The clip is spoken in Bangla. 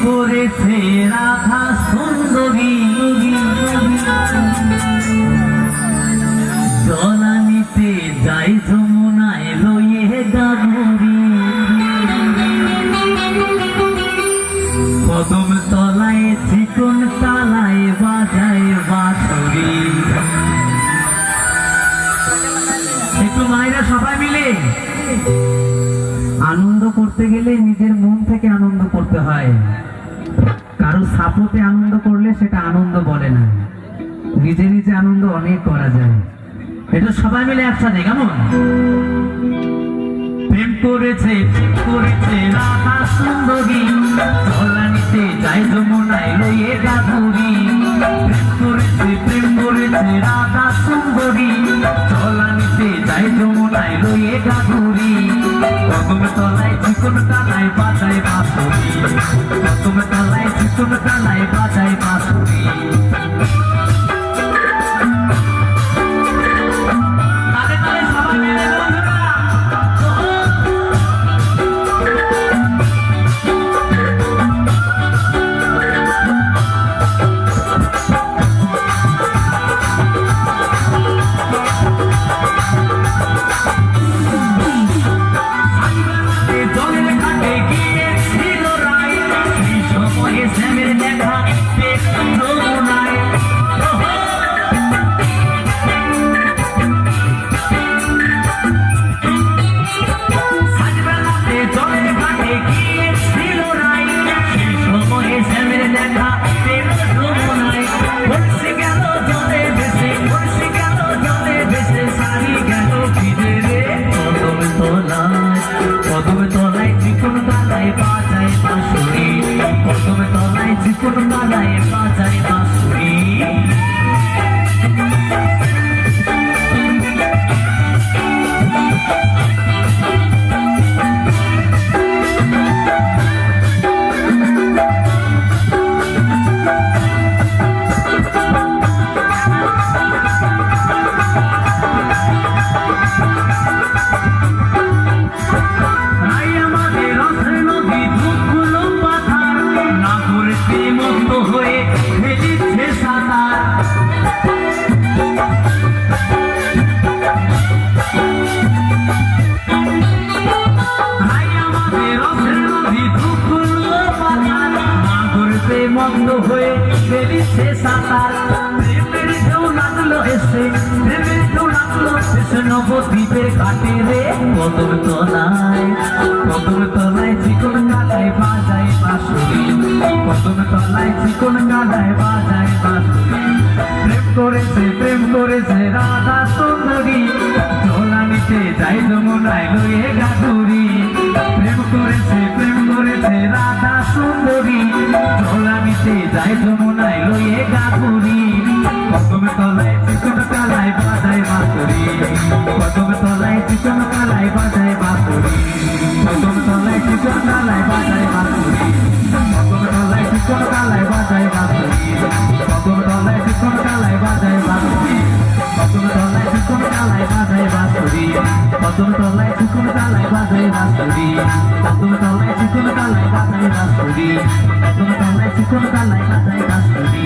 করেছে রাধা সুন্দরী জলানিতে যাই যমুনায় লইয়ে গাভুরি কদম তলায় চিকন তালায় বাজায় বাঁশরি। একটু মায়েরা সবাই মিলে আনন্দ করতে গেলে নিজের মন থেকে আনন্দ করতে হয়। কারো সাপোর্টে আনন্দ করলে সেটা আনন্দ বলে না, নিজে নিজে আনন্দ অনেক করা যায়। এটা সবাই মিলে একসাথে কেমন? প্রেম করেছে রাধা সুন্দরী জলানিতে যাই যমুনায় লইয়ে গাভুরি প্রেম করেছে রাধা সুন্দরী জলানিতে যাই যমুনায় লইয়ে গাভুরি কদম তলায় চিকন তালায় বাজায় বাঁশরি কদম তলায় চিকন তালায় বাজায় বাঁশরি। মগ্ন হয়ে বেরিয়েছে সাঁতার প্রেমের ঢেউ লাগলো এসে প্রেমের ঢেউ লাগলো এসে নবদ্বীপের ঘাটে রে কদম তলায় চিকন গালায় বাজায় বাঁশরি কদম তলায় চিকন গালায় বাজায় বাঁশরি। প্রেম করেছে রাধা সুন্দরী জলানিতে যাই যমুনায় লইয়ে গাভুরি প্রেম করেছে রাধা সুন্দরী জলানিতে যাই যমুনায় লইয়ে গাভুরি কদম তলায় চিকন কালায় বাজায় বাঁশরি কদম তলায় চিকন কালায় বাজায় বাঁশরি কদম তলায় চিকন কালায় বাজায় বাঁশরি কদম তলায় চিকন কালায় বাজায় বাঁশরি কদম তলায় চিকন কালায় বাজায় বাঁশরি কদম তলায় চিকন কালায় বাজায় বাঁশরি কদম তলায় চিকন কালায় বাজায় বাঁশরি কদম তলায় চিকন কালায় বাজায় বাঁশরি কদম তলায় চিকন কালায় বাজায় বাঁশরি।